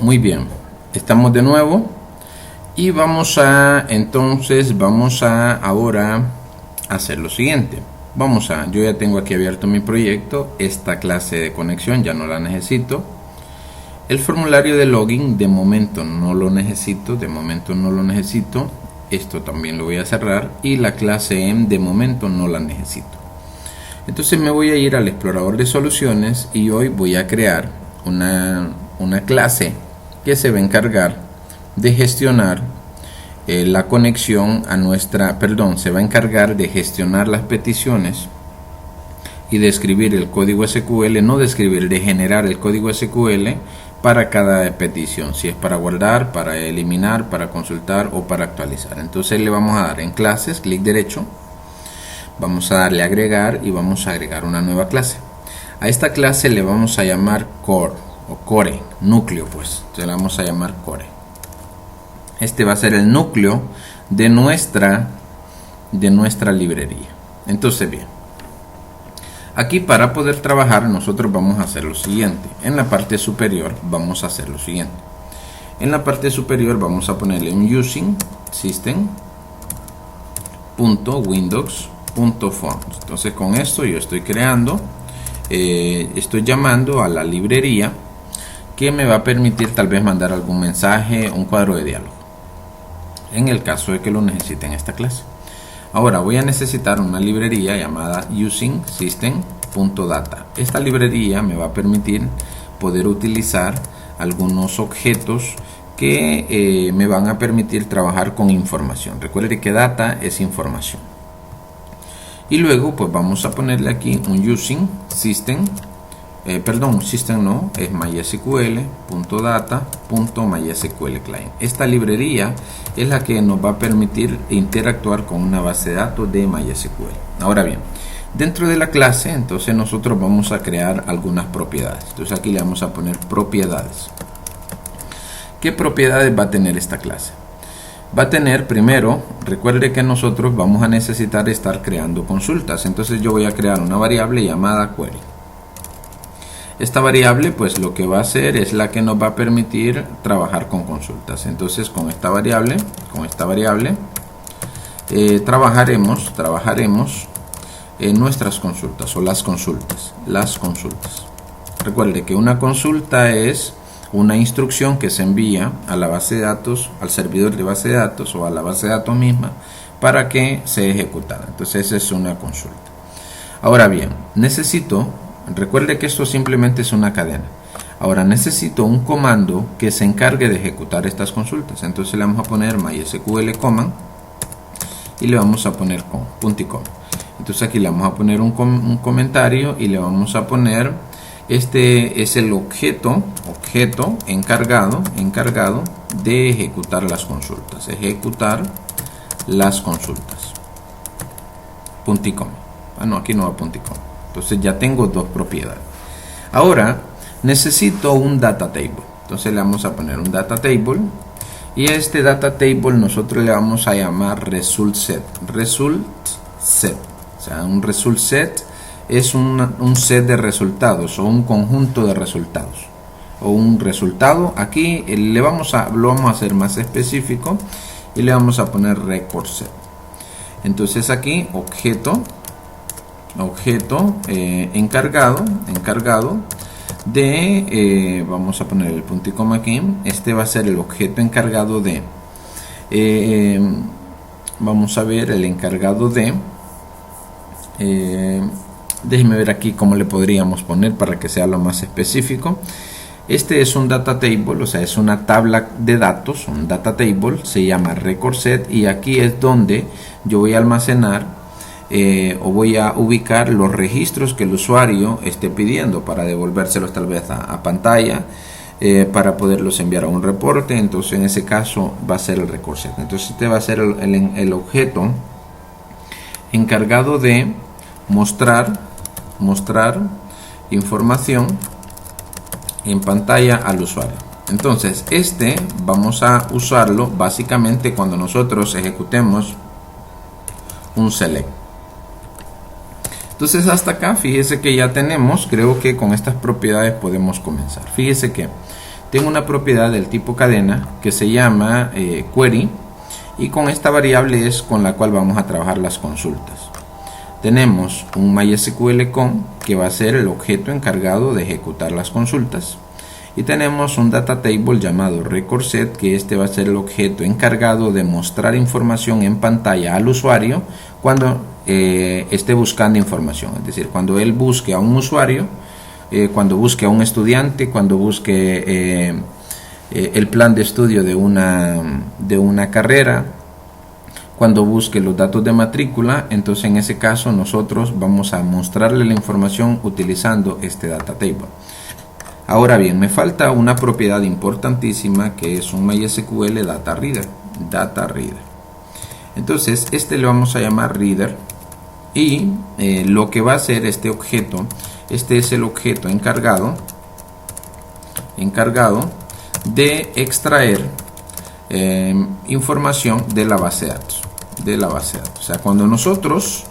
Muy bien, estamos de nuevo y vamos a ahora hacer lo siguiente. Yo ya tengo aquí abierto mi proyecto. Esta clase de conexión ya no la necesito. El formulario de login de momento no lo necesito. Esto también lo voy a cerrar, y la clase em de momento no la necesito. Entonces me voy a ir al explorador de soluciones y hoy voy a crear una clase que se va a encargar de gestionar la conexión a se va a encargar de gestionar las peticiones y de escribir el código SQL, de generar el código SQL para cada petición, si es para guardar, para eliminar, para consultar o para actualizar. Entonces le vamos a dar en clases, clic derecho, vamos a darle a agregar y vamos a agregar una nueva clase. A esta clase le vamos a llamar core o core, núcleo, pues le vamos a llamar core. Este va a ser el núcleo de nuestra librería. Entonces, bien, aquí para poder trabajar nosotros vamos a hacer lo siguiente. En la parte superior vamos a hacer lo siguiente. En la parte superior vamos a ponerle un using system.windows.forms. Entonces con esto yo estoy creando, estoy llamando a la librería que me va a permitir tal vez mandar algún mensaje, un cuadro de diálogo, en el caso de que lo necesite en esta clase. Ahora voy a necesitar una librería llamada using system.data. Esta librería me va a permitir poder utilizar algunos objetos que me van a permitir trabajar con información. Recuerde que data es información. Y luego pues vamos a ponerle aquí un using system, es mysql.data.mysql client. Esta librería es la que nos va a permitir interactuar con una base de datos de MySQL. Ahora bien, dentro de la clase entonces nosotros vamos a crear algunas propiedades. Entonces aquí le vamos a poner propiedades. ¿Qué propiedades va a tener esta clase? Va a tener, primero, recuerde que nosotros vamos a necesitar estar creando consultas. Entonces yo voy a crear una variable llamada query. Esta variable pues lo que va a hacer es la que nos va a permitir trabajar con consultas. Entonces con esta variable trabajaremos en nuestras consultas o las consultas. Recuerde que una consulta es una instrucción que se envía a la base de datos, al servidor de base de datos o a la base de datos misma para que se ejecutara. Entonces esa es una consulta. Ahora bien, recuerde que esto simplemente es una cadena. Ahora necesito un comando que se encargue de ejecutar estas consultas. Entonces le vamos a poner mysql command y le vamos a poner punto y coma. Entonces aquí le vamos a poner un comentario y le vamos a poner, este es el objeto encargado de ejecutar las consultas. Punto y coma. No, aquí no va punto y coma. Entonces ya tengo dos propiedades. Ahora necesito un data table. Entonces le vamos a poner un data table. Y a este data table nosotros le vamos a llamar result set. O sea, un result set es un set de resultados o un conjunto de resultados. O un resultado. Aquí lo vamos a hacer más específico y le vamos a poner record set. Entonces aquí objeto encargado de vamos a poner el punto y coma aquí. Este va a ser el objeto encargado de vamos a ver el encargado de déjeme ver aquí cómo le podríamos poner para que sea lo más específico. Este es un data table, o sea, es una tabla de datos, un data table, se llama record set, y aquí es donde yo voy a almacenar o voy a ubicar los registros que el usuario esté pidiendo para devolvérselos tal vez a pantalla, para poderlos enviar a un reporte. Entonces en ese caso va a ser el record set. Entonces este va a ser el objeto encargado de mostrar información en pantalla al usuario. Entonces este vamos a usarlo básicamente cuando nosotros ejecutemos un select. Entonces hasta acá fíjese que ya tenemos, creo que con estas propiedades podemos comenzar. Fíjese que tengo una propiedad del tipo cadena que se llama query, y con esta variable es con la cual vamos a trabajar las consultas. Tenemos un MySQL con, que va a ser el objeto encargado de ejecutar las consultas, y tenemos un data table llamado record set, que este va a ser el objeto encargado de mostrar información en pantalla al usuario cuando esté buscando información, es decir, cuando él busque a un usuario, cuando busque a un estudiante, cuando busque el plan de estudio de una carrera, cuando busque los datos de matrícula. Entonces en ese caso nosotros vamos a mostrarle la información utilizando este data table. Ahora bien, me falta una propiedad importantísima, que es un MySQL data reader. Entonces este le vamos a llamar reader, y lo que va a hacer este objeto, este es el objeto encargado de extraer información de la base de datos. O sea, cuando nosotros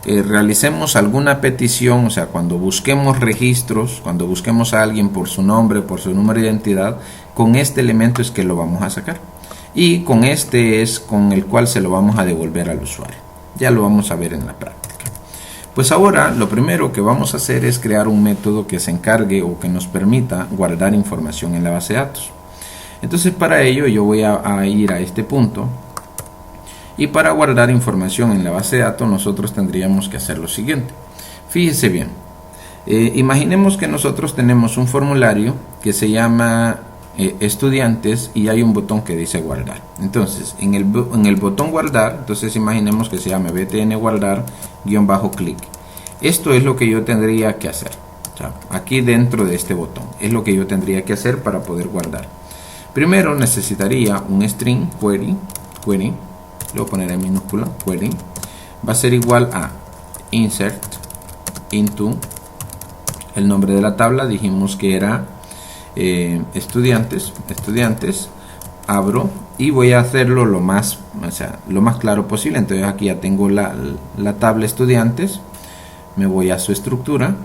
realicemos alguna petición, o sea, cuando busquemos registros, cuando busquemos a alguien por su nombre, por su número de identidad, con este elemento es que lo vamos a sacar, y con este es con el cual se lo vamos a devolver al usuario. Ya lo vamos a ver en la práctica. Pues ahora lo primero que vamos a hacer es crear un método que se encargue o que nos permita guardar información en la base de datos. Entonces para ello yo voy a ir a este punto, y para guardar información en la base de datos nosotros tendríamos que hacer lo siguiente. Fíjese bien, imaginemos que nosotros tenemos un formulario que se llama estudiantes, y hay un botón que dice guardar. Entonces en el botón guardar, entonces imaginemos que se llame btn guardar _clic. Esto es lo que yo tendría que hacer. O sea, aquí dentro de este botón es lo que yo tendría que hacer para poder guardar. Primero necesitaría un string query, lo poneré en minúscula, query, va a ser igual a insert into el nombre de la tabla, dijimos que era estudiantes, abro, y voy a hacerlo lo más claro posible. Entonces aquí ya tengo la tabla estudiantes, me voy a su estructura,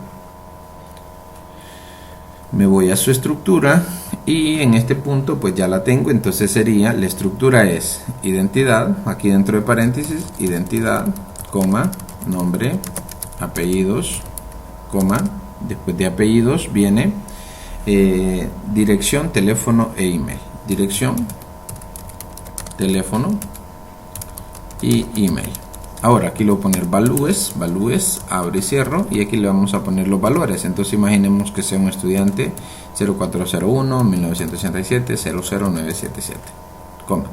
y en este punto pues ya la tengo. Entonces sería, la estructura es identidad, aquí dentro de paréntesis, identidad, coma, nombre, apellidos, coma, después de apellidos viene dirección, teléfono e email. Dirección, teléfono y email. Ahora aquí le voy a poner values, abro y cierro, y aquí le vamos a poner los valores. Entonces imaginemos que sea un estudiante 0401 1987 00977, coma.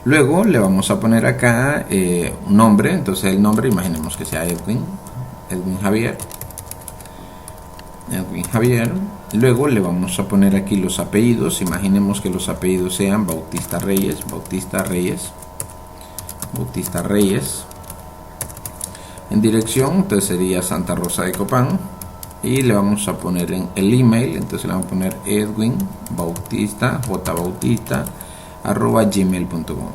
Luego le vamos a poner acá un nombre. Entonces el nombre, imaginemos que sea Edwin Javier. Luego le vamos a poner aquí los apellidos. Imaginemos que los apellidos sean Bautista Reyes. En dirección, entonces sería Santa Rosa de Copán, y le vamos a poner en el email. Entonces le vamos a poner Edwin Bautista, jbautista @gmail.com,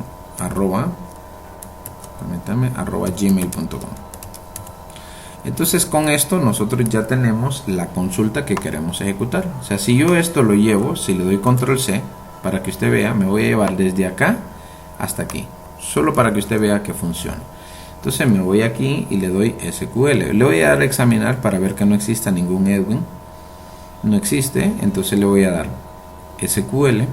gmail.com. Entonces con esto nosotros ya tenemos la consulta que queremos ejecutar. O sea, si yo esto lo llevo, si le doy control C para que usted vea, me voy a llevar desde acá hasta aquí, solo para que usted vea que funciona. Entonces me voy aquí y le doy SQL. Le voy a dar a examinar para ver que no exista ningún Edwin. No existe. Entonces le voy a dar SQL.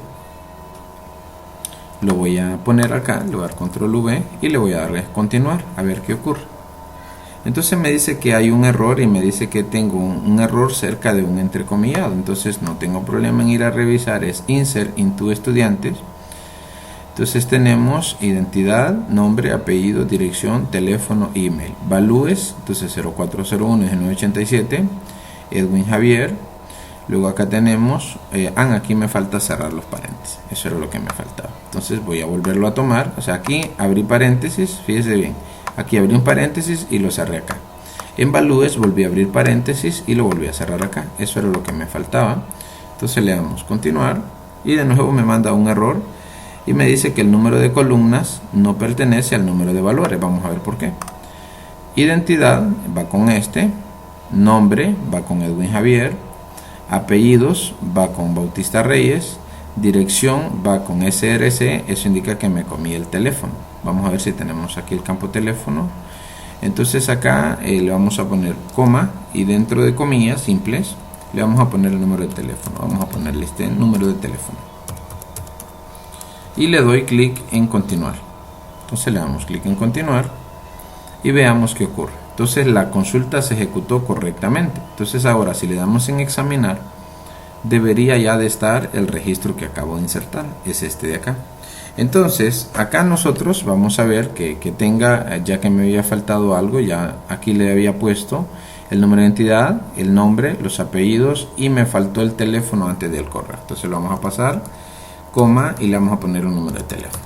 Lo voy a poner acá. Le voy a dar control V y le voy a darle continuar a ver qué ocurre. Entonces me dice que hay un error, y me dice que tengo un error cerca de un entrecomillado. Entonces no tengo problema en ir a revisar. Es insert into estudiantes. Entonces tenemos identidad, nombre, apellido, dirección, teléfono, email. Values, entonces 0401 1987, Edwin Javier. Luego acá tenemos, aquí me falta cerrar los paréntesis. Eso era lo que me faltaba. Entonces voy a volverlo a tomar. O sea, aquí abrí paréntesis, fíjese bien. Aquí abrí un paréntesis y lo cerré acá. En Values volví a abrir paréntesis y lo volví a cerrar acá. Eso era lo que me faltaba. Entonces le damos continuar, y de nuevo me manda un error. Y me dice que el número de columnas no pertenece al número de valores. Vamos a ver por qué. Identidad va con este. Nombre va con Edwin Javier. apellidos va con Bautista Reyes, dirección va con SRC, eso indica que me comí el teléfono. Vamos a ver si tenemos aquí el campo teléfono. Entonces acá le vamos a poner coma y dentro de comillas simples le vamos a poner el número de teléfono. Vamos a ponerle este número de teléfono y le doy clic en continuar. Entonces le damos clic en continuar y veamos qué ocurre. Entonces la consulta se ejecutó correctamente. Entonces ahora si le damos en examinar, debería ya de estar el registro que acabo de insertar, es este de acá. Entonces acá nosotros vamos a ver que tenga, ya que me había faltado algo, ya aquí le había puesto el número de identidad, el nombre, los apellidos y me faltó el teléfono antes del correo. Entonces lo vamos a pasar, coma, y le vamos a poner un número de teléfono.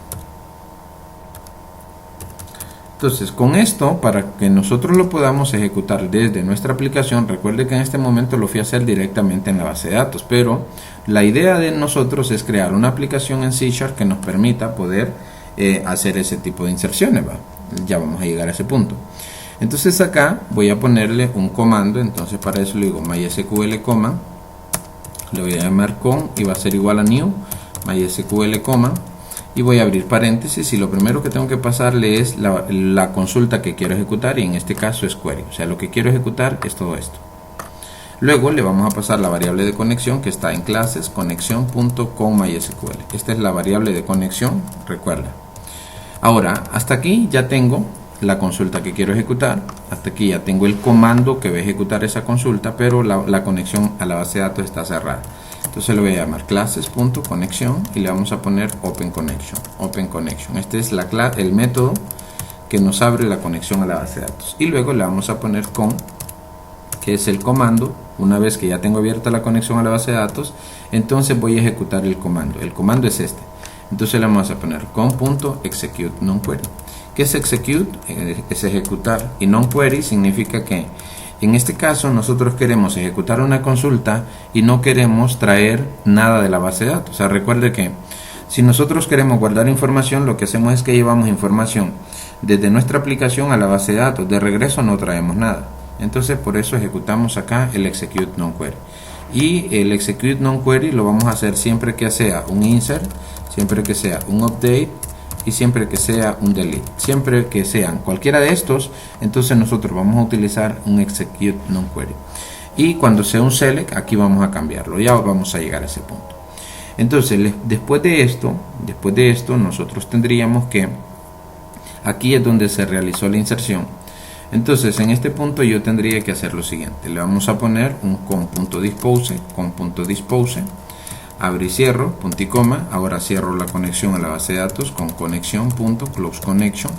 Entonces con esto, para que nosotros lo podamos ejecutar desde nuestra aplicación, recuerde que en este momento lo fui a hacer directamente en la base de datos, pero la idea de nosotros es crear una aplicación en C# que nos permita poder hacer ese tipo de inserciones, ¿va? Ya vamos a llegar a ese punto. Entonces acá voy a ponerle un comando. Entonces para eso le digo MySQL, le voy a llamar con y va a ser igual a new MySQL, y voy a abrir paréntesis y lo primero que tengo que pasarle es la consulta que quiero ejecutar, y en este caso es query, o sea, lo que quiero ejecutar es todo esto. Luego le vamos a pasar la variable de conexión que está en clases conexión.conMySQL. Esta es la variable de conexión, recuerda. Ahora hasta aquí ya tengo la consulta que quiero ejecutar, hasta aquí ya tengo el comando que va a ejecutar esa consulta, pero la conexión a la base de datos está cerrada. Entonces le voy a llamar clases.conexión y le vamos a poner open connection. Este es el método que nos abre la conexión a la base de datos, y luego le vamos a poner con, que es el comando. Una vez que ya tengo abierta la conexión a la base de datos, entonces voy a ejecutar el comando. El comando es este. Entonces le vamos a poner con.execute nonQuery. ¿Qué es execute? Es ejecutar, y nonQuery significa que en este caso nosotros queremos ejecutar una consulta y no queremos traer nada de la base de datos. O sea, recuerde que si nosotros queremos guardar información, lo que hacemos es que llevamos información desde nuestra aplicación a la base de datos. De regreso no traemos nada. Entonces por eso ejecutamos acá el execute nonQuery. Y el execute nonQuery lo vamos a hacer siempre que sea un insert, siempre que sea un update y siempre que sea un delete. Siempre que sean cualquiera de estos, entonces nosotros vamos a utilizar un execute nonQuery. Y cuando sea un select, aquí vamos a cambiarlo. Ya vamos a llegar a ese punto. Entonces después de esto nosotros tendríamos que, aquí es donde se realizó la inserción. Entonces en este punto yo tendría que hacer lo siguiente. Le vamos a poner un con.dispose, abro y cierro, punto y coma. Ahora cierro la conexión a la base de datos con conexión.closeConnection,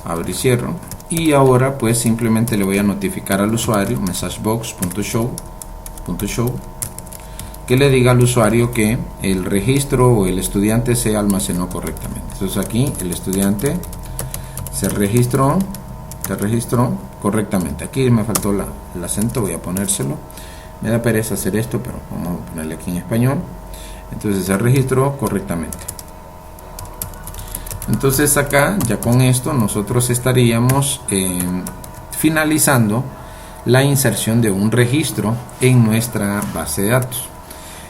abro y cierro, y ahora pues simplemente le voy a notificar al usuario messagebox.show que le diga al usuario que el registro o el estudiante se almacenó correctamente. Entonces aquí el estudiante se registró correctamente. Aquí me faltó el acento, voy a ponérselo. Me da pereza hacer esto, pero vamos a ponerle aquí en español. Entonces se registró correctamente. Entonces acá ya con esto nosotros estaríamos finalizando la inserción de un registro en nuestra base de datos.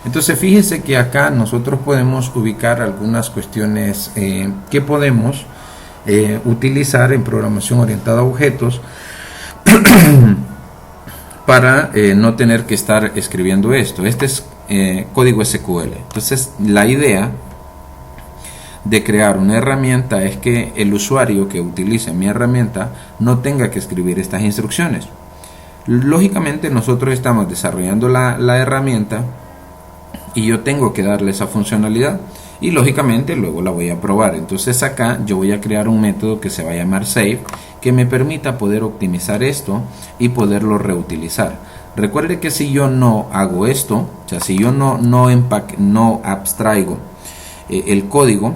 Entonces fíjense que acá nosotros podemos ubicar algunas cuestiones que podemos utilizar en programación orientada a objetos para no tener que estar escribiendo esto. Este es código SQL. Entonces la idea de crear una herramienta es que el usuario que utilice mi herramienta no tenga que escribir estas instrucciones. Lógicamente nosotros estamos desarrollando la herramienta y yo tengo que darle esa funcionalidad, y lógicamente luego la voy a probar. Entonces acá yo voy a crear un método que se va a llamar save, que me permita poder optimizar esto y poderlo reutilizar. Recuerde que si yo no hago esto, o sea, si yo no abstraigo el código,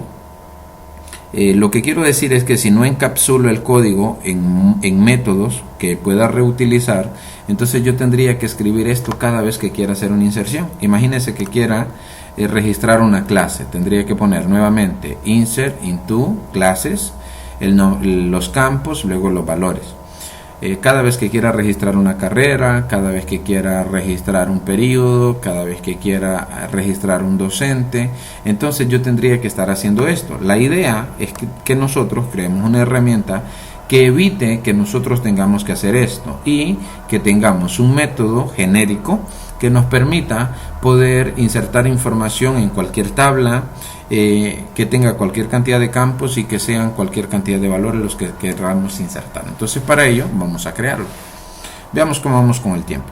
lo que quiero decir es que si no encapsulo el código en métodos que pueda reutilizar, entonces yo tendría que escribir esto cada vez que quiera hacer una inserción. Imagínese que quiera registrar una clase, tendría que poner nuevamente insert into clases, los campos, luego los valores. cada vez que quiera registrar una carrera, cada vez que quiera registrar un periodo, cada vez que quiera registrar un docente. Entonces yo tendría que estar haciendo esto. La idea es que nosotros creemos una herramienta que evite que nosotros tengamos que hacer esto y que tengamos un método genérico que nos permita poder insertar información en cualquier tabla, que tenga cualquier cantidad de campos y que sean cualquier cantidad de valores los que queramos insertar. Entonces para ello vamos a crearlo. Veamos cómo vamos con el tiempo.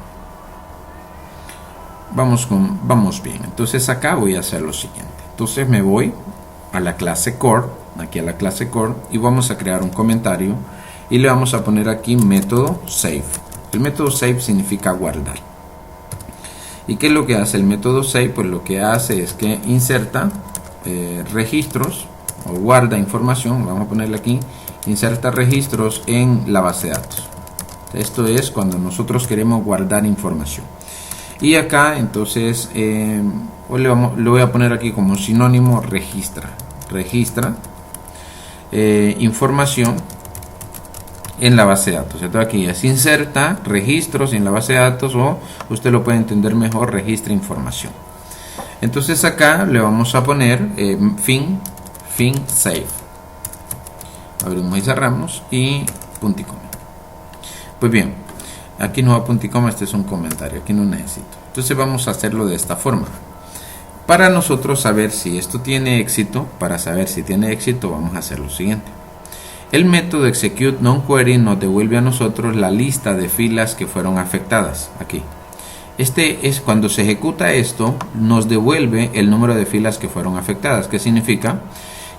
Vamos bien. Entonces acá voy a hacer lo siguiente. Entonces me voy a la clase core, aquí a la clase core, y vamos a crear un comentario y le vamos a poner aquí método save. El método save significa guardar. ¿Y qué es lo que hace el método save? Pues lo que hace es que inserta registros o guarda información. Vamos a ponerle aquí, inserta registros en la base de datos. Esto es cuando nosotros queremos guardar información. Y acá entonces lo voy a poner aquí como sinónimo registra información en la base de datos. Entonces aquí es inserta registros en la base de datos, o usted lo puede entender mejor, registra información. Entonces acá le vamos a poner fin save. Abrimos y cerramos y punto y coma. Pues bien, aquí no va punto y coma, este es un comentario, aquí no necesito. Entonces vamos a hacerlo de esta forma. Para nosotros saber si esto tiene éxito, vamos a hacer lo siguiente. El método execute non-query nos devuelve a nosotros la lista de filas que fueron afectadas aquí. Este es cuando se ejecuta esto, nos devuelve el número de filas que fueron afectadas. ¿Qué significa?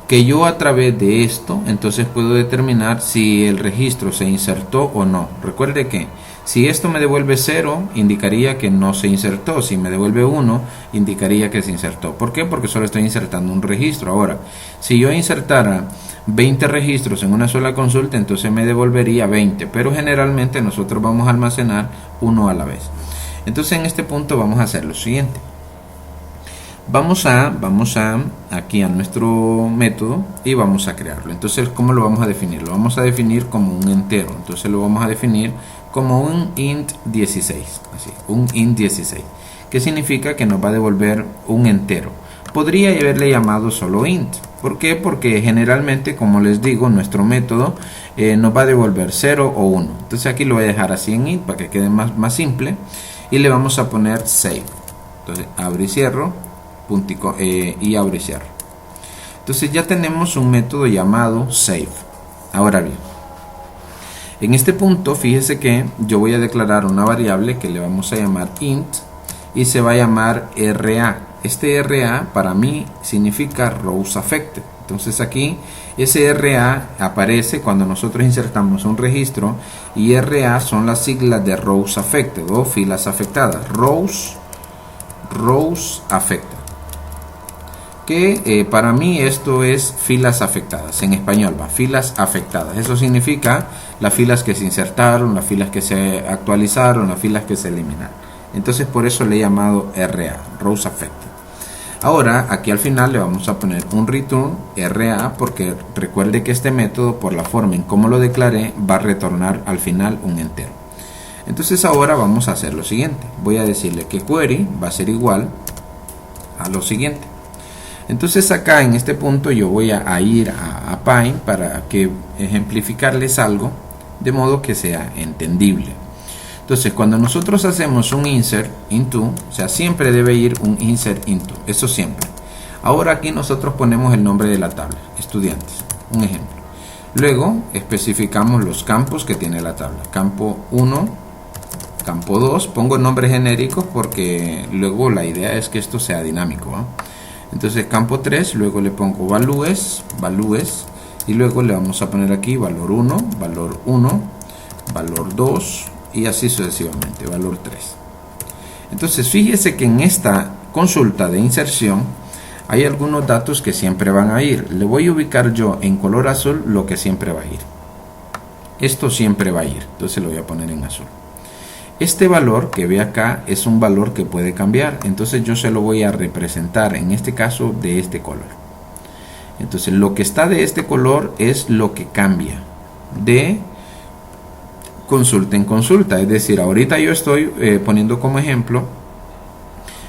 Que yo a través de esto entonces puedo determinar si el registro se insertó o no. Recuerde que si esto me devuelve 0, indicaría que no se insertó. Si me devuelve 1, indicaría que se insertó. ¿Por qué? Porque solo estoy insertando un registro. Ahora, si yo insertara 20 registros en una sola consulta, entonces me devolvería 20. Pero generalmente nosotros vamos a almacenar uno a la vez. Entonces en este punto vamos a hacer lo siguiente. Vamos a aquí a nuestro método y vamos a crearlo. Entonces, ¿cómo lo vamos a definir? Lo vamos a definir como un entero. Entonces lo vamos a definir como un int 16, así, un int 16, que significa que nos va a devolver un entero. Podría haberle llamado solo int. ¿Por qué? Porque generalmente, como les digo, nuestro método nos va a devolver 0 o 1. Entonces aquí lo voy a dejar así en int para que quede más simple, y le vamos a poner save. Entonces abro y cierro, y abro y cierro. Entonces ya tenemos un método llamado save. Ahora bien, en este punto fíjese que yo voy a declarar una variable que le vamos a llamar int y se va a llamar RA. Este RA para mí significa rows affected. Entonces aquí ese RA aparece cuando nosotros insertamos un registro, y RA son las siglas de rows affected o filas afectadas. Rows affected, que para mí esto es filas afectadas. En español va, filas afectadas. Eso significa las filas que se insertaron, las filas que se actualizaron, las filas que se eliminaron. Entonces por eso le he llamado RA, rows affected. Ahora aquí al final le vamos a poner un return RA, porque recuerde que este método, por la forma en cómo lo declaré, va a retornar al final un entero. Entonces ahora vamos a hacer lo siguiente. Voy a decirle que query va a ser igual a lo siguiente. Entonces acá en este punto yo voy a ir a Pine para que ejemplificarles algo de modo que sea entendible. Entonces cuando nosotros hacemos un insert into, o sea, siempre debe ir un insert into, eso siempre. Ahora aquí nosotros ponemos el nombre de la tabla, estudiantes, un ejemplo. Luego especificamos los campos que tiene la tabla, campo 1, campo 2, pongo nombres genéricos porque luego la idea es que esto sea dinámico, ¿eh? Entonces campo 3, luego le pongo values, y luego le vamos a poner aquí valor 1, valor 2, y así sucesivamente, valor 3. Entonces fíjese que en esta consulta de inserción hay algunos datos que siempre van a ir. Le voy a ubicar yo en color azul lo que siempre va a ir. Esto siempre va a ir, entonces lo voy a poner en azul. Este valor que ve acá es un valor que puede cambiar, entonces yo se lo voy a representar en este caso de este color. Entonces lo que está de este color es lo que cambia. consulta en consulta. Es decir, ahorita yo estoy poniendo como ejemplo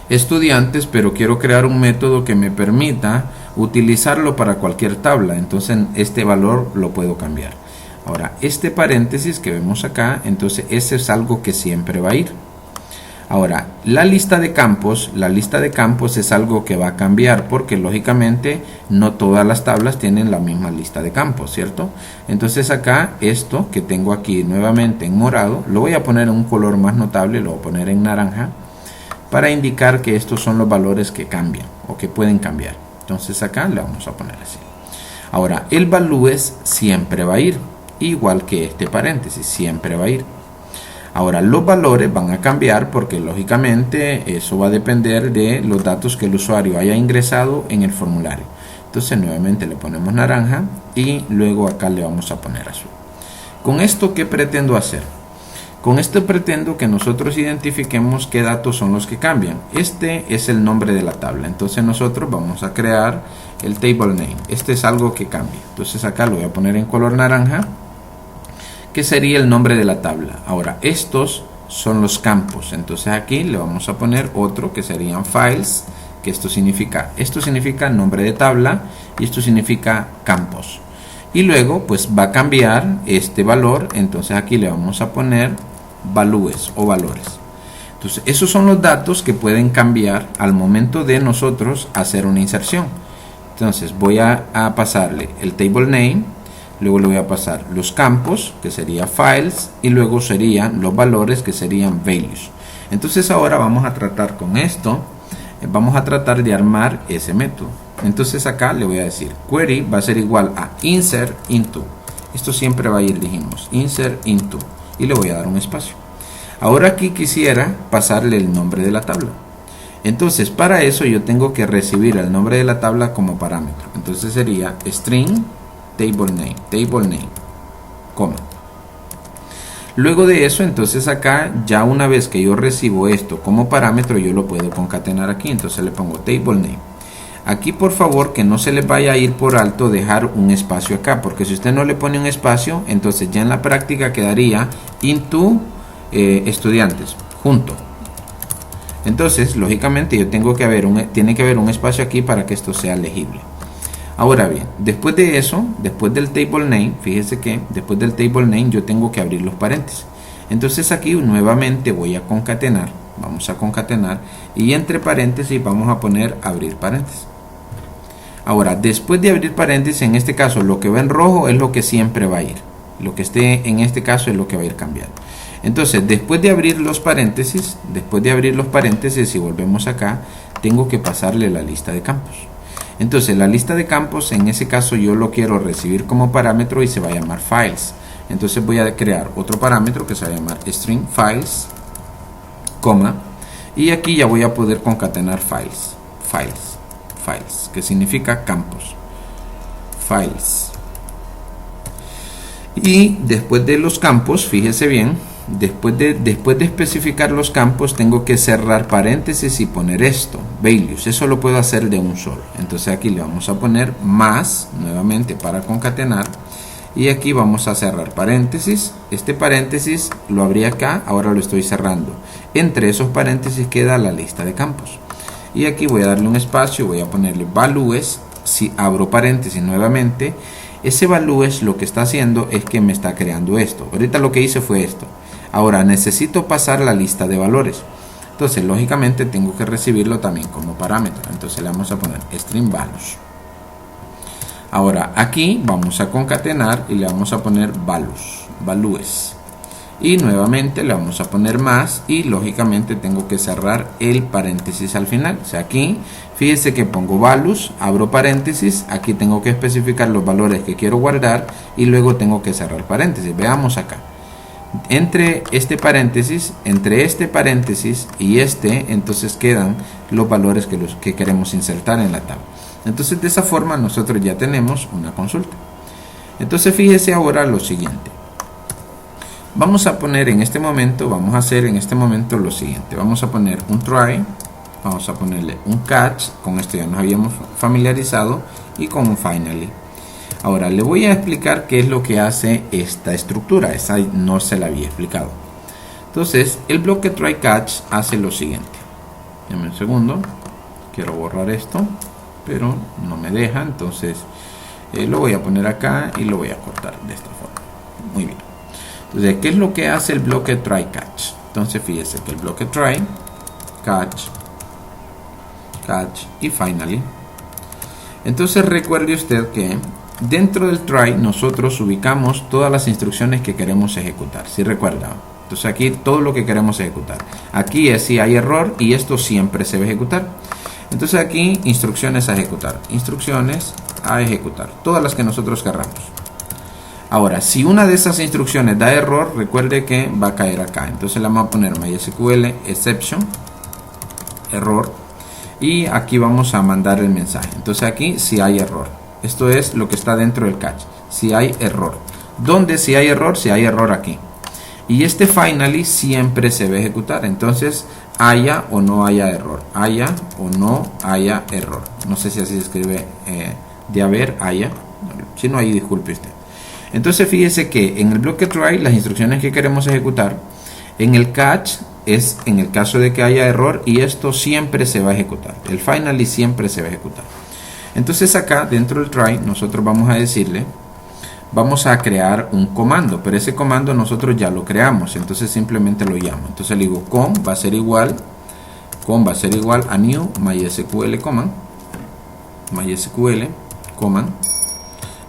estudiantes, pero quiero crear un método que me permita utilizarlo para cualquier tabla. Entonces este valor lo puedo cambiar. Ahora, este paréntesis que vemos acá, entonces ese es algo que siempre va a ir. Ahora, la lista de campos es algo que va a cambiar porque lógicamente no todas las tablas tienen la misma lista de campos, ¿cierto? Entonces acá, esto que tengo aquí nuevamente en morado, lo voy a poner en un color más notable, lo voy a poner en naranja, para indicar que estos son los valores que cambian o que pueden cambiar. Entonces acá le vamos a poner así. Ahora, el values siempre va a ir, igual que este paréntesis, siempre va a ir. Ahora, los valores van a cambiar porque lógicamente eso va a depender de los datos que el usuario haya ingresado en el formulario. Entonces nuevamente le ponemos naranja y luego acá le vamos a poner azul. ¿Con esto qué pretendo hacer? Con esto pretendo que nosotros identifiquemos qué datos son los que cambian. Este es el nombre de la tabla. Entonces nosotros vamos a crear el table name. Este es algo que cambia. Entonces acá lo voy a poner en color naranja, que sería el nombre de la tabla. Ahora, estos son los campos. Entonces aquí le vamos a poner otro que serían files, que esto significa nombre de tabla y esto significa campos. Y luego pues va a cambiar este valor. Entonces aquí le vamos a poner values o valores. Entonces esos son los datos que pueden cambiar al momento de nosotros hacer una inserción. Entonces voy a pasarle el table name, luego le voy a pasar los campos, que sería files, y luego serían los valores, que serían values. Entonces ahora vamos a tratar con esto, vamos a tratar de armar ese método. Entonces acá le voy a decir query va a ser igual a insert into. Esto siempre va a ir, dijimos, insert into, y le voy a dar un espacio. Ahora aquí quisiera pasarle el nombre de la tabla. Entonces para eso yo tengo que recibir el nombre de la tabla como parámetro. Entonces sería string table name, coma. Luego de eso, entonces acá ya una vez que yo recibo esto como parámetro, yo lo puedo concatenar aquí. Entonces le pongo table name. Aquí por favor que no se les vaya a ir por alto dejar un espacio acá, porque si usted no le pone un espacio, entonces ya en la práctica quedaría into estudiantes junto. Entonces lógicamente yo tiene que haber un espacio aquí para que esto sea legible. Ahora bien, después de eso, después del table name, fíjese que después del table name yo tengo que abrir los paréntesis. Entonces aquí nuevamente voy a concatenar, vamos a concatenar, y entre paréntesis vamos a poner abrir paréntesis. Ahora, después de abrir paréntesis, en este caso lo que va en rojo es lo que siempre va a ir. Lo que esté en este caso es lo que va a ir cambiando. Entonces, después de abrir los paréntesis, si volvemos acá, tengo que pasarle la lista de campos. Entonces la lista de campos en ese caso yo lo quiero recibir como parámetro y se va a llamar files. Entonces voy a crear otro parámetro que se va a llamar string files, coma, y aquí ya voy a poder concatenar files, que significa campos, files. Y después de los campos, fíjese bien, después de especificar los campos tengo que cerrar paréntesis y poner esto, values. Eso lo puedo hacer de un solo. Entonces aquí le vamos a poner más nuevamente para concatenar, y aquí vamos a cerrar paréntesis. Este paréntesis lo abrí acá, ahora lo estoy cerrando. Entre esos paréntesis queda la lista de campos, y aquí voy a darle un espacio, voy a ponerle values. Si abro paréntesis nuevamente, ese values lo que está haciendo es que me está creando esto. Ahorita lo que hice fue esto. Ahora necesito pasar la lista de valores. Entonces lógicamente tengo que recibirlo también como parámetro. Entonces le vamos a poner string values. Ahora aquí vamos a concatenar y le vamos a poner values. Y nuevamente le vamos a poner más, y lógicamente tengo que cerrar el paréntesis al final. O sea, aquí fíjese que pongo values, abro paréntesis, aquí tengo que especificar los valores que quiero guardar y luego tengo que cerrar paréntesis. Veamos acá. Entre este paréntesis y este, entonces quedan los valores que queremos insertar en la tabla. Entonces de esa forma nosotros ya tenemos una consulta. Entonces fíjese ahora lo siguiente. Vamos a poner en este momento, vamos a hacer en este momento lo siguiente. Vamos a poner un try, vamos a ponerle un catch, con esto ya nos habíamos familiarizado, y con un finally. Ahora le voy a explicar qué es lo que hace esta estructura. Esa no se la había explicado. Entonces el bloque try catch hace lo siguiente. Dame un segundo, quiero borrar esto, pero no me deja. Entonces lo voy a poner acá y lo voy a cortar de esta forma. Muy bien. Entonces, ¿qué es lo que hace el bloque try catch? Entonces fíjese que el bloque try catch y finally. Entonces recuerde usted que dentro del try nosotros ubicamos todas las instrucciones que queremos ejecutar. ¿Sí recuerda? Entonces aquí todo lo que queremos ejecutar. Aquí es si hay error y esto siempre se va a ejecutar. Entonces aquí instrucciones a ejecutar. Instrucciones a ejecutar. Todas las que nosotros querramos. Ahora, si una de esas instrucciones da error, recuerde que va a caer acá. Entonces le vamos a poner MySQL exception error. Y aquí vamos a mandar el mensaje. Entonces aquí si hay error. Esto es lo que está dentro del catch. Si hay error. ¿Dónde si hay error? Si hay error aquí. Y este finally siempre se va a ejecutar. Entonces haya o no haya error. Haya o no haya error. No sé si así se escribe de haber, haya. Si no, ahí disculpe usted. Entonces fíjese que en el bloque try las instrucciones que queremos ejecutar. En el catch es en el caso de que haya error y esto siempre se va a ejecutar. El finally siempre se va a ejecutar. Entonces acá dentro del try nosotros vamos a decirle, vamos a crear un comando, pero ese comando nosotros ya lo creamos, entonces simplemente lo llamo. Entonces le digo com va a ser igual a new MySQL command,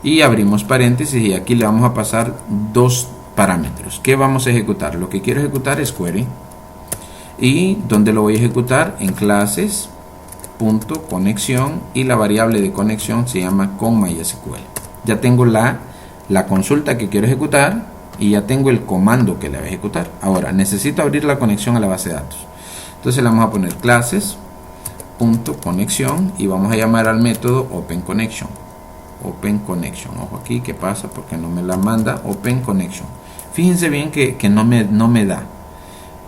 y abrimos paréntesis y aquí le vamos a pasar dos parámetros. ¿Qué vamos a ejecutar? Lo que quiero ejecutar es query. ¿Y dónde lo voy a ejecutar? En clases punto conexión y la variable de conexión se llama con MySQL. Ya tengo la consulta que quiero ejecutar y ya tengo el comando que le voy a ejecutar. Ahora necesito abrir la conexión a la base de datos. Entonces le vamos a poner clases punto conexión y vamos a llamar al método open connection. Ojo aquí, ¿qué pasa? Porque no me la manda open connection. Fíjense bien que no me da.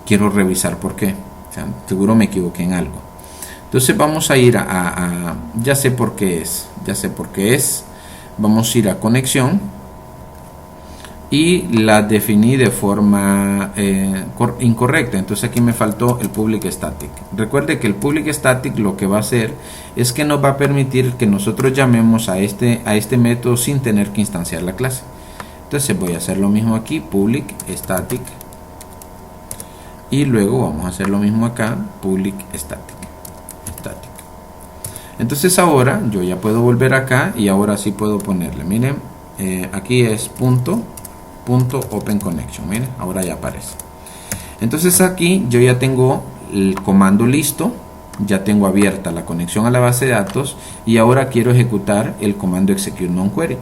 Quiero revisar por qué. O sea, seguro me equivoqué en algo. Entonces vamos a ir ya sé por qué es. Vamos a ir a conexión y la definí de forma incorrecta. Entonces aquí me faltó el public static. Recuerde que el public static lo que va a hacer es que nos va a permitir que nosotros llamemos a este método sin tener que instanciar la clase. Entonces voy a hacer lo mismo aquí, public static, y luego vamos a hacer lo mismo acá, public static. Entonces ahora yo ya puedo volver acá y ahora sí puedo ponerle, miren, aquí es punto open connection, miren, ahora ya aparece. Entonces aquí yo ya tengo el comando listo, ya tengo abierta la conexión a la base de datos y ahora quiero ejecutar el comando execute non-query.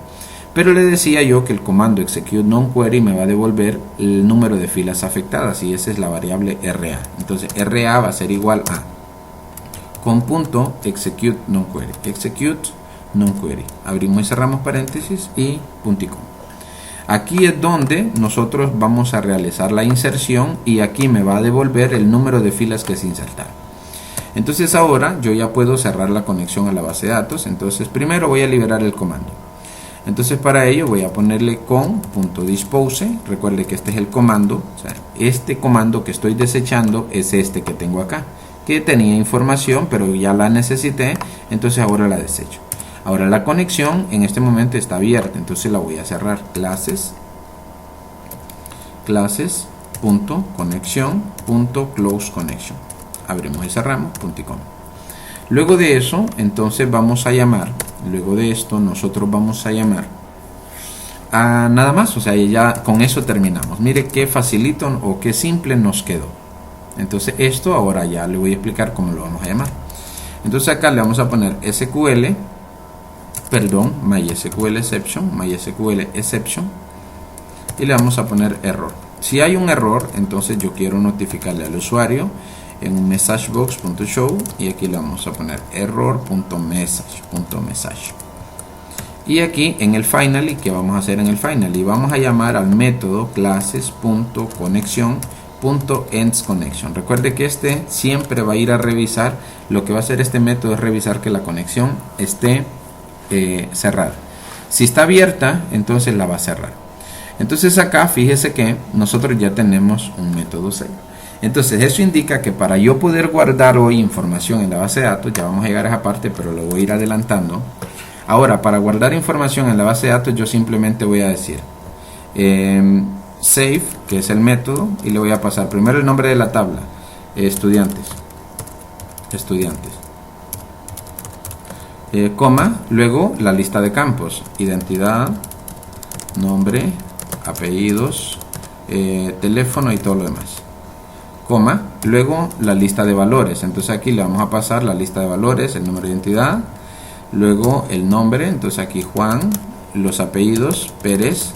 Pero le decía yo que el comando execute non-query me va a devolver el número de filas afectadas y esa es la variable RA. Entonces RA va a ser igual a con punto execute non-query. Abrimos y cerramos paréntesis y punticom. Aquí es donde nosotros vamos a realizar la inserción y aquí me va a devolver el número de filas que se insertaron. Entonces ahora yo ya puedo cerrar la conexión a la base de datos. Entonces primero voy a liberar el comando. Entonces para ello voy a ponerle con.dispose. Recuerde que este es el comando. O sea, este comando que estoy desechando es este que tengo acá, que tenía información pero ya la necesité, entonces ahora la desecho. Ahora la conexión en este momento está abierta, entonces la voy a cerrar. Clases.conexión.close connection. Abrimos y cerramos, .com. Luego de eso, entonces vamos a llamar, luego de esto nosotros vamos a llamar a nada más, o sea, ya con eso terminamos. Mire qué facilito o qué simple nos quedó. Entonces esto ahora ya le voy a explicar cómo lo vamos a llamar. Entonces acá le vamos a poner MySQL exception y le vamos a poner error. Si hay un error, entonces yo quiero notificarle al usuario en un messagebox.show y aquí le vamos a poner error.message. Y aquí en el finally, ¿qué vamos a hacer en el finally? Vamos a llamar al método clases.conexión.endsConnection. Recuerde que este siempre va a ir a revisar. Lo que va a hacer este método es revisar que la conexión esté cerrada. Si está abierta, entonces la va a cerrar. Entonces acá fíjese que nosotros ya tenemos un método save. Entonces eso indica que para yo poder guardar hoy información en la base de datos, ya vamos a llegar a esa parte, pero lo voy a ir adelantando. Ahora, para guardar información en la base de datos, yo simplemente voy a decir save, que es el método, y le voy a pasar primero el nombre de la tabla, estudiantes, coma, luego la lista de campos, identidad, nombre, apellidos, teléfono y todo lo demás, coma, luego la lista de valores. Entonces aquí le vamos a pasar la lista de valores, el número de identidad, luego el nombre, entonces aquí Juan, los apellidos, Pérez,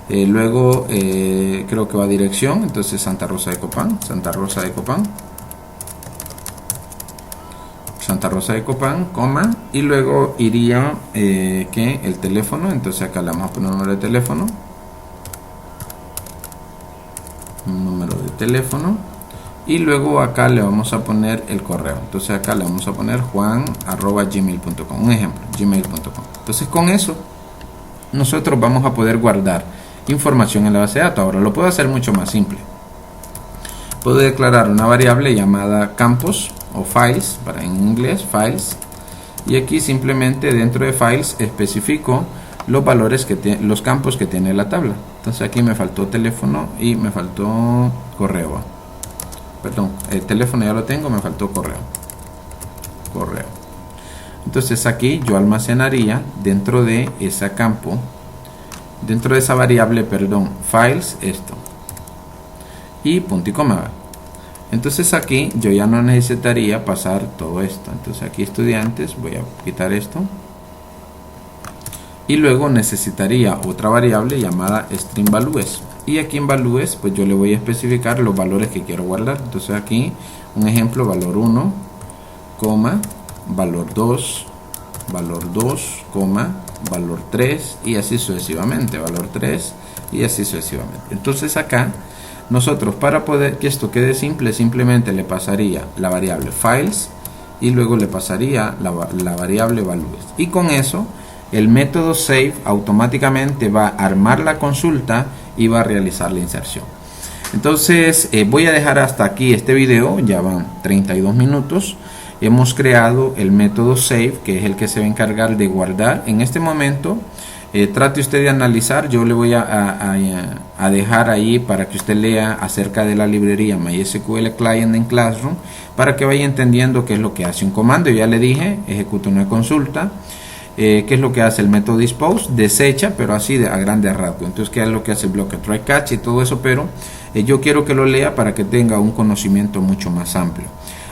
luego creo que va a dirección, entonces Santa Rosa de Copán, coma, y luego iría que el teléfono, entonces acá le vamos a poner un número de teléfono, y luego acá le vamos a poner el correo. Entonces acá le vamos a poner juan@gmail.com, un ejemplo, gmail.com. Entonces con eso nosotros vamos a poder guardar información en la base de datos. Ahora lo puedo hacer mucho más simple. Puedo declarar una variable llamada campos o files, para en inglés files, y aquí simplemente dentro de files especifico los valores los campos que tiene la tabla. Entonces aquí me faltó teléfono y me faltó correo. Perdón, el teléfono ya lo tengo, me faltó correo. Entonces aquí yo almacenaría dentro de ese campo, dentro de esa variable, perdón, files, esto, y punto y coma. Entonces aquí yo ya no necesitaría pasar todo esto. Entonces aquí estudiantes, voy a quitar esto, y luego necesitaría otra variable llamada string values, y aquí en values pues yo le voy a especificar los valores que quiero guardar. Entonces aquí un ejemplo, valor 1, coma, valor 2, coma, valor 3, y así sucesivamente, valor 3, y así sucesivamente. Entonces acá nosotros, para poder que esto quede simple, simplemente le pasaría la variable files y luego le pasaría la variable values, y con eso el método save automáticamente va a armar la consulta y va a realizar la inserción. Entonces voy a dejar hasta aquí este video, ya van 32 minutos. Hemos creado el método save, que es el que se va a encargar de guardar. En este momento trate usted de analizar, yo le voy a dejar ahí para que usted lea acerca de la librería MySQL Client en Classroom, para que vaya entendiendo qué es lo que hace un comando. Ya le dije, ejecuta una consulta. ¿Qué es lo que hace el método dispose? Desecha, pero así a grandes rasgos. Entonces, ¿qué es lo que hace el bloque try catch y todo eso? Pero yo quiero que lo lea para que tenga un conocimiento mucho más amplio.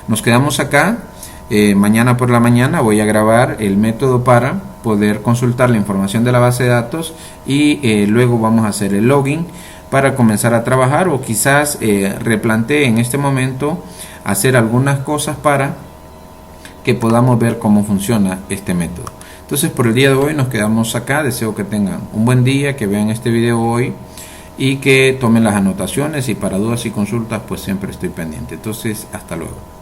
Nos quedamos acá. Mañana por la mañana voy a grabar el método para poder consultar la información de la base de datos, y luego vamos a hacer el login para comenzar a trabajar, o quizás replantee en este momento hacer algunas cosas para que podamos ver cómo funciona este método. Entonces por el día de hoy nos quedamos acá. Deseo que tengan un buen día, que vean este video hoy y que tomen las anotaciones, y para dudas y consultas pues siempre estoy pendiente. Entonces hasta luego.